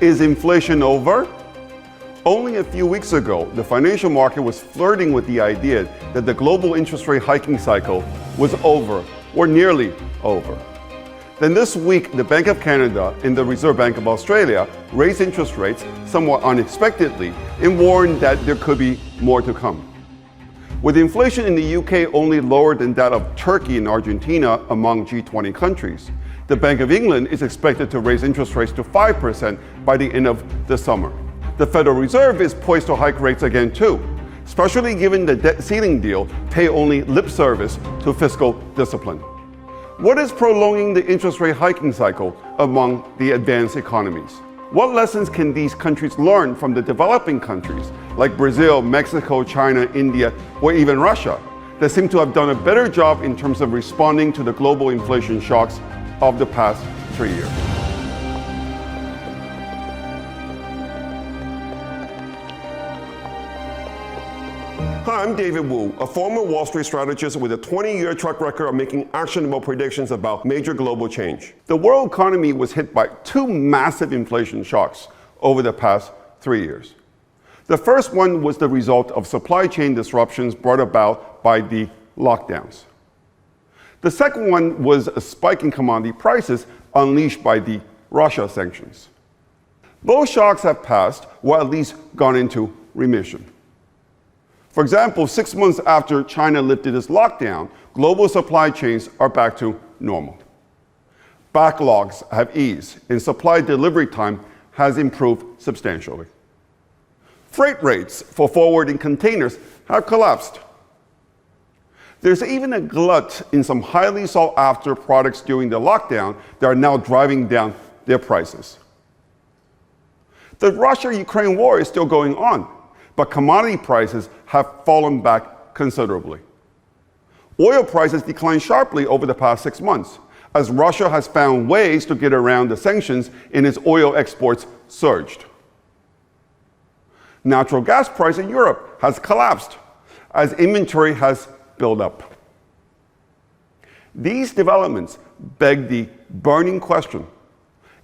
Is inflation over? Only a few weeks ago, the financial market was flirting with the idea that the global interest rate hiking cycle was over, or nearly over. Then this week, the Bank of Canada and the Reserve Bank of Australia raised interest rates somewhat unexpectedly and warned that there could be more to come. With inflation in the UK only lower than that of Turkey and Argentina among G20 countries, the Bank of England is expected to raise interest rates to 5% by the end of the summer. The Federal Reserve is poised to hike rates again too, especially given the debt ceiling deal pay only lip service to fiscal discipline. What is prolonging the interest rate hiking cycle among the advanced economies? What lessons can these countries learn from the developing countries like Brazil, Mexico, China, India, or even Russia that seem to have done a better job in terms of responding to the global inflation shocks of the past 3 years? Hi, I'm David Wu, a former Wall Street strategist with a 20-year track record of making actionable predictions about major global change. The world economy was hit by two massive inflation shocks over the past 3 years. The first one was the result of supply chain disruptions brought about by the lockdowns. The second one was a spike in commodity prices unleashed by the Russia sanctions. Both shocks have passed, or at least gone into remission. For example, 6 months after China lifted its lockdown, global supply chains are back to normal. Backlogs have eased, and supply delivery time has improved substantially. Freight rates for forwarding containers have collapsed. There's even a glut in some highly sought-after products during the lockdown that are now driving down their prices. The Russia-Ukraine war is still going on, but commodity prices have fallen back considerably. Oil prices declined sharply over the past 6 months, as Russia has found ways to get around the sanctions and its oil exports surged. Natural gas price in Europe has collapsed as inventory has built up. These developments beg the burning question: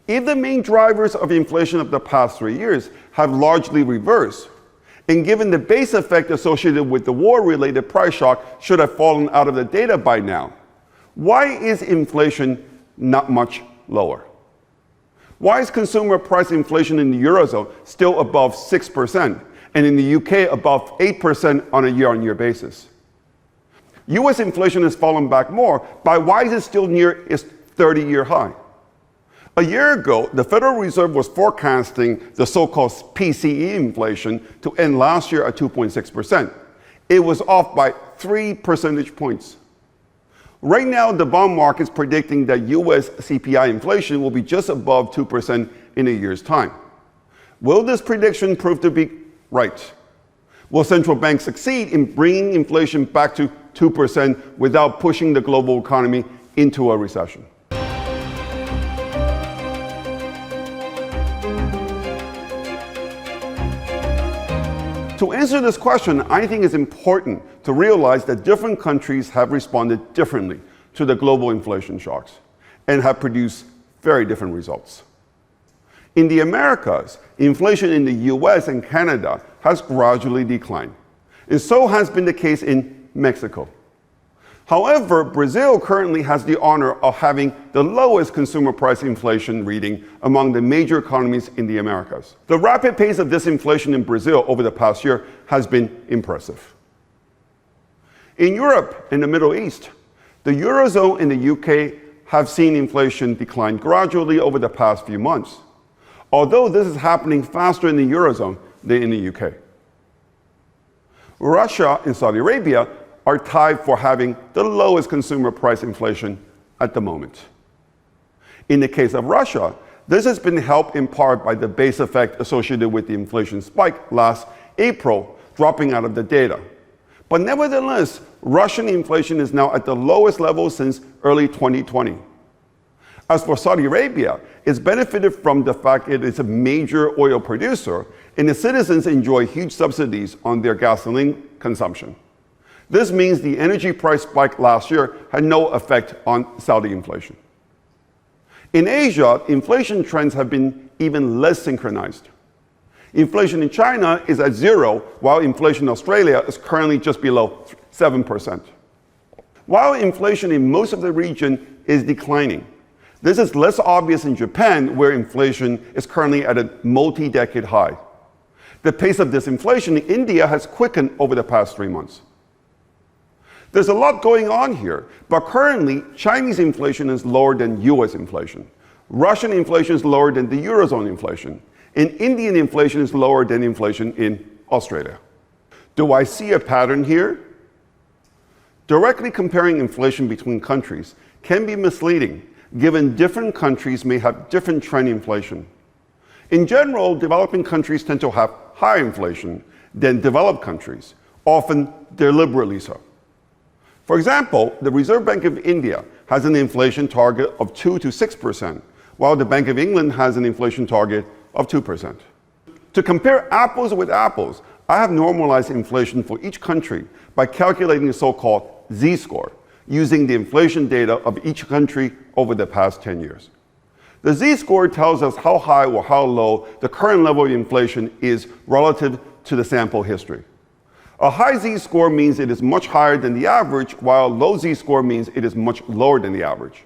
if the main drivers of inflation of the past 3 years have largely reversed, and given the base effect associated with the war-related price shock should have fallen out of the data by now, why is inflation not much lower? Why is consumer price inflation in the Eurozone still above 6% and in the UK above 8% on a year-on-year basis? US inflation has fallen back more, but why is it still near its 30-year high? A year ago, the Federal Reserve was forecasting the so-called PCE inflation to end last year at 2.6%. It was off by 3 percentage points. Right now, the bond market is predicting that US CPI inflation will be just above 2% in a year's time. Will this prediction prove to be right? Will central banks succeed in bringing inflation back to 2% without pushing the global economy into a recession? To answer this question, I think it's important to realize that different countries have responded differently to the global inflation shocks and have produced very different results. In the Americas, inflation in the US and Canada has gradually declined, and so has been the case in Mexico. However, Brazil currently has the honor of having the lowest consumer price inflation reading among the major economies in the Americas. The rapid pace of disinflation in Brazil over the past year has been impressive. In Europe and the Middle East, the Eurozone and the UK have seen inflation decline gradually over the past few months, although this is happening faster in the Eurozone than in the UK. Russia and Saudi Arabia are tied for having the lowest consumer price inflation at the moment. In the case of Russia, this has been helped in part by the base effect associated with the inflation spike last April, dropping out of the data. But nevertheless, Russian inflation is now at the lowest level since early 2020. As for Saudi Arabia, it's benefited from the fact it is a major oil producer and its citizens enjoy huge subsidies on their gasoline consumption. This means the energy price spike last year had no effect on Saudi inflation. In Asia, inflation trends have been even less synchronized. Inflation in China is at 0, while inflation in Australia is currently just below 7%. While inflation in most of the region is declining, this is less obvious in Japan, where inflation is currently at a multi-decade high. The pace of disinflation in India has quickened over the past 3 months. There's a lot going on here, but currently, Chinese inflation is lower than US inflation. Russian inflation is lower than the Eurozone inflation. And Indian inflation is lower than inflation in Australia. Do I see a pattern here? Directly comparing inflation between countries can be misleading, given different countries may have different trend inflation. In general, developing countries tend to have higher inflation than developed countries, often deliberately so. For example, the Reserve Bank of India has an inflation target of 2 to 6%, while the Bank of England has an inflation target of 2%. To compare apples with apples, I have normalized inflation for each country by calculating the so-called Z-score, using the inflation data of each country over the past 10 years. The Z-score tells us how high or how low the current level of inflation is relative to the sample history. A high Z-score means it is much higher than the average, while a low Z-score means it is much lower than the average.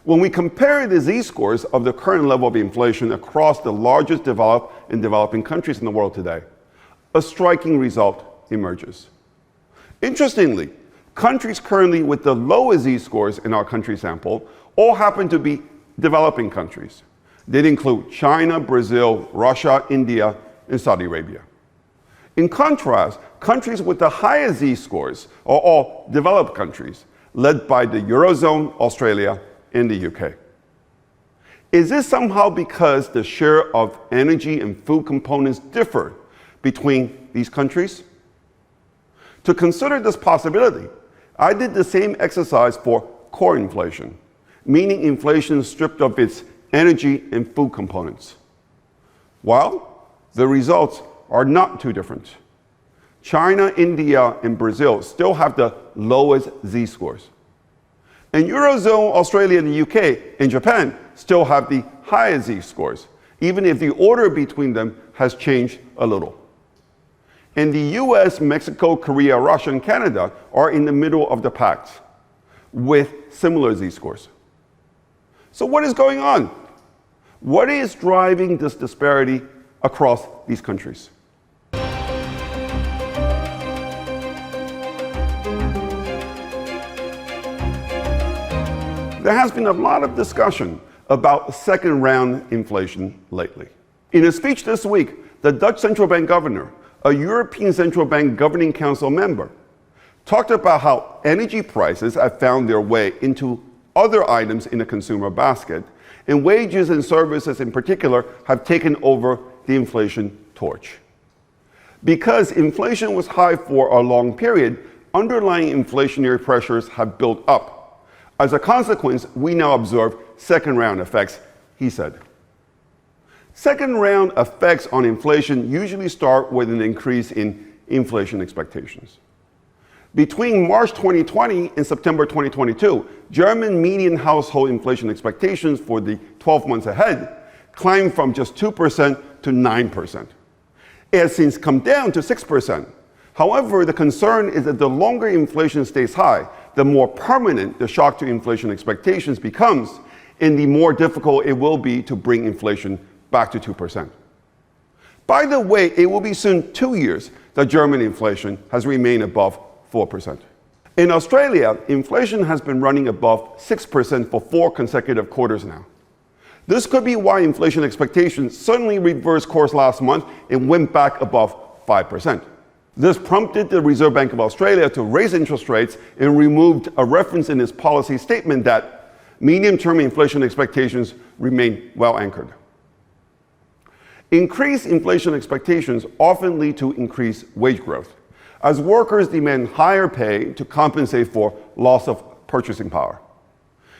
When we compare the Z-scores of the current level of inflation across the largest developed and developing countries in the world today, a striking result emerges. Interestingly, countries currently with the lowest Z-scores in our country sample all happen to be developing countries. They include China, Brazil, Russia, India, and Saudi Arabia. In contrast, countries with the highest Z-scores are all developed countries, led by the Eurozone, Australia, and the UK. Is this somehow because the share of energy and food components differ between these countries? To consider this possibility, I did the same exercise for core inflation, meaning inflation stripped of its energy and food components. Well, the results are not too different. China, India, and Brazil still have the lowest Z-scores. And Eurozone, Australia, and the UK, and Japan still have the highest Z-scores, even if the order between them has changed a little. And the US, Mexico, Korea, Russia, and Canada are in the middle of the pack with similar Z-scores. So what is going on? What is driving this disparity across these countries? There has been a lot of discussion about second-round inflation lately. In a speech this week, the Dutch central bank governor, a European Central Bank Governing Council member, talked about how energy prices have found their way into other items in the consumer basket, and wages and services in particular have taken over the inflation torch. Because inflation was high for a long period, underlying inflationary pressures have built up. As a consequence, we now observe second-round effects, he said. Second-round effects on inflation usually start with an increase in inflation expectations. Between March 2020 and September 2022, German median household inflation expectations for the 12 months ahead climbed from just 2% to 9%. It has since come down to 6%. However, the concern is that the longer inflation stays high, the more permanent the shock to inflation expectations becomes, and the more difficult it will be to bring inflation back to 2%. By the way, it will be soon 2 years that German inflation has remained above 4%. In Australia, inflation has been running above 6% for 4 consecutive quarters now. This could be why inflation expectations suddenly reversed course last month and went back above 5%. This prompted the Reserve Bank of Australia to raise interest rates and removed a reference in its policy statement that medium-term inflation expectations remain well anchored. Increased inflation expectations often lead to increased wage growth, as workers demand higher pay to compensate for loss of purchasing power.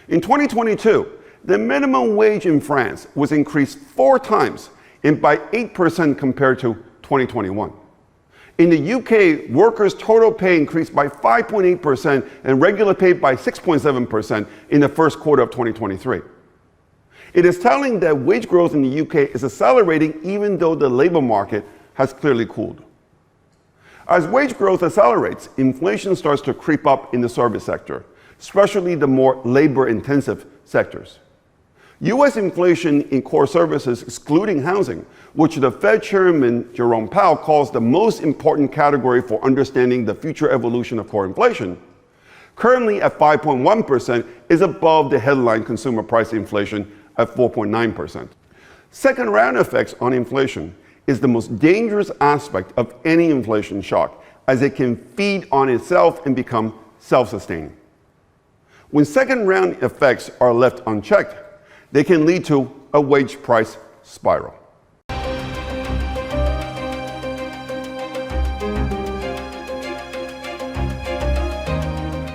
In 2022, the minimum wage in France was increased 4 times and by 8% compared to 2021. In the UK, workers' total pay increased by 5.8% and regular pay by 6.7% in the first quarter of 2023. It is telling that wage growth in the UK is accelerating even though the labor market has clearly cooled. As wage growth accelerates, inflation starts to creep up in the service sector, especially the more labor-intensive sectors. U.S. inflation in core services, excluding housing, which the Fed Chairman Jerome Powell calls the most important category for understanding the future evolution of core inflation, currently at 5.1%, is above the headline consumer price inflation at 4.9%. Second-round effects on inflation is the most dangerous aspect of any inflation shock, as it can feed on itself and become self-sustaining. When second-round effects are left unchecked, they can lead to a wage price spiral.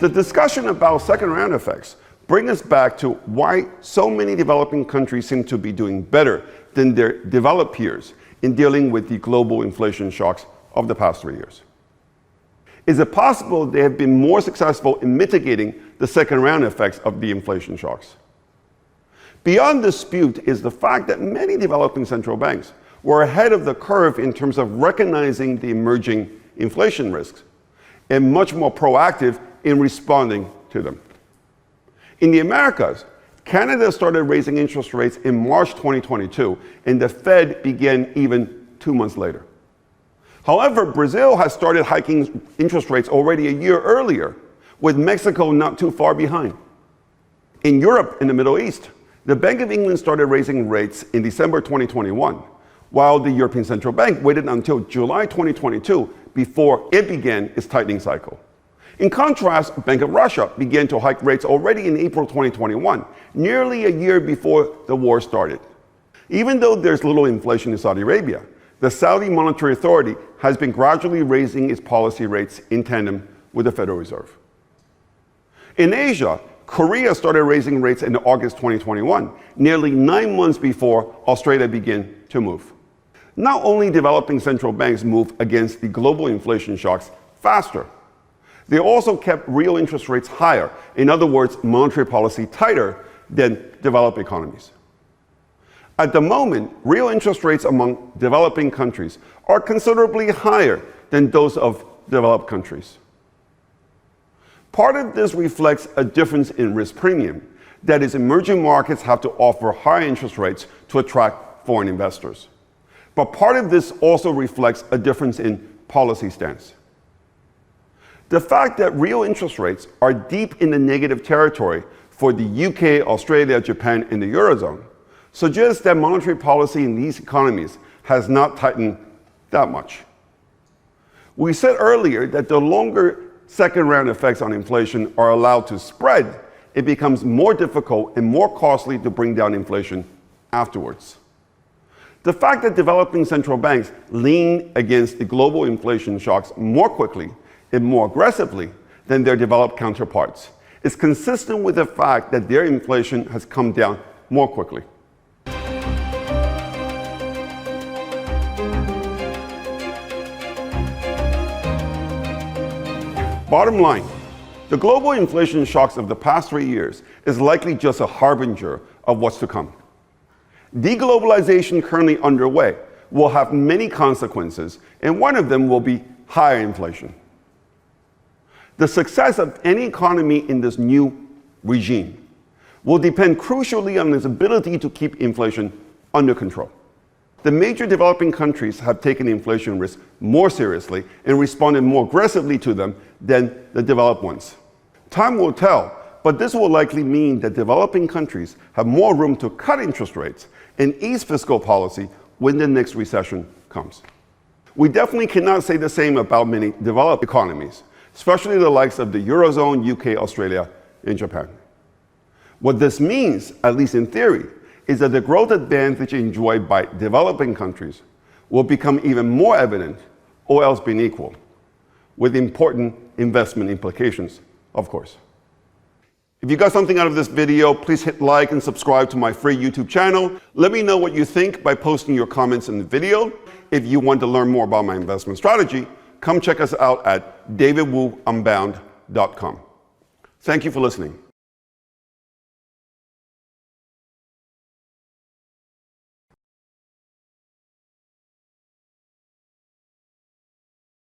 The discussion about second-round effects brings us back to why so many developing countries seem to be doing better than their developed peers in dealing with the global inflation shocks of the past 3 years. Is it possible they have been more successful in mitigating the second-round effects of the inflation shocks? Beyond dispute is the fact that many developing central banks were ahead of the curve in terms of recognizing the emerging inflation risks and much more proactive in responding to them. In the Americas, Canada started raising interest rates in March 2022, and the Fed began even 2 months later. However, Brazil has started hiking interest rates already a year earlier, with Mexico not too far behind. In Europe and the Middle East, the Bank of England started raising rates in December 2021, while the European Central Bank waited until July 2022 before it began its tightening cycle. In contrast, Bank of Russia began to hike rates already in April 2021, nearly a year before the war started. Even though there's little inflation in Saudi Arabia, the Saudi Monetary Authority has been gradually raising its policy rates in tandem with the Federal Reserve. In Asia, Korea started raising rates in August 2021, nearly 9 months before Australia began to move. Not only developing central banks move against the global inflation shocks faster, they also kept real interest rates higher, in other words, monetary policy tighter than developed economies. At the moment, real interest rates among developing countries are considerably higher than those of developed countries. Part of this reflects a difference in risk premium, that is, emerging markets have to offer high interest rates to attract foreign investors. But part of this also reflects a difference in policy stance. The fact that real interest rates are deep in the negative territory for the UK, Australia, Japan, and the Eurozone suggests that monetary policy in these economies has not tightened that much. We said earlier that the longer second-round effects on inflation are allowed to spread, it becomes more difficult and more costly to bring down inflation afterwards. The fact that developing central banks lean against the global inflation shocks more quickly and more aggressively than their developed counterparts is consistent with the fact that their inflation has come down more quickly. Bottom line, the global inflation shocks of the past 3 years is likely just a harbinger of what's to come. Deglobalization currently underway will have many consequences, and one of them will be higher inflation. The success of any economy in this new regime will depend crucially on its ability to keep inflation under control. The major developing countries have taken inflation risks more seriously and responded more aggressively to them than the developed ones. Time will tell, but this will likely mean that developing countries have more room to cut interest rates and ease fiscal policy when the next recession comes. We definitely cannot say the same about many developed economies, especially the likes of the Eurozone, UK, Australia, and Japan. What this means, at least in theory, is that the growth advantage enjoyed by developing countries will become even more evident, all else being equal, with important investment implications, of course. If you got something out of this video, please hit like and subscribe to my free YouTube channel. Let me know what you think by posting your comments in the video. If you want to learn more about my investment strategy, come check us out at davidwuunbound.com. Thank you for listening.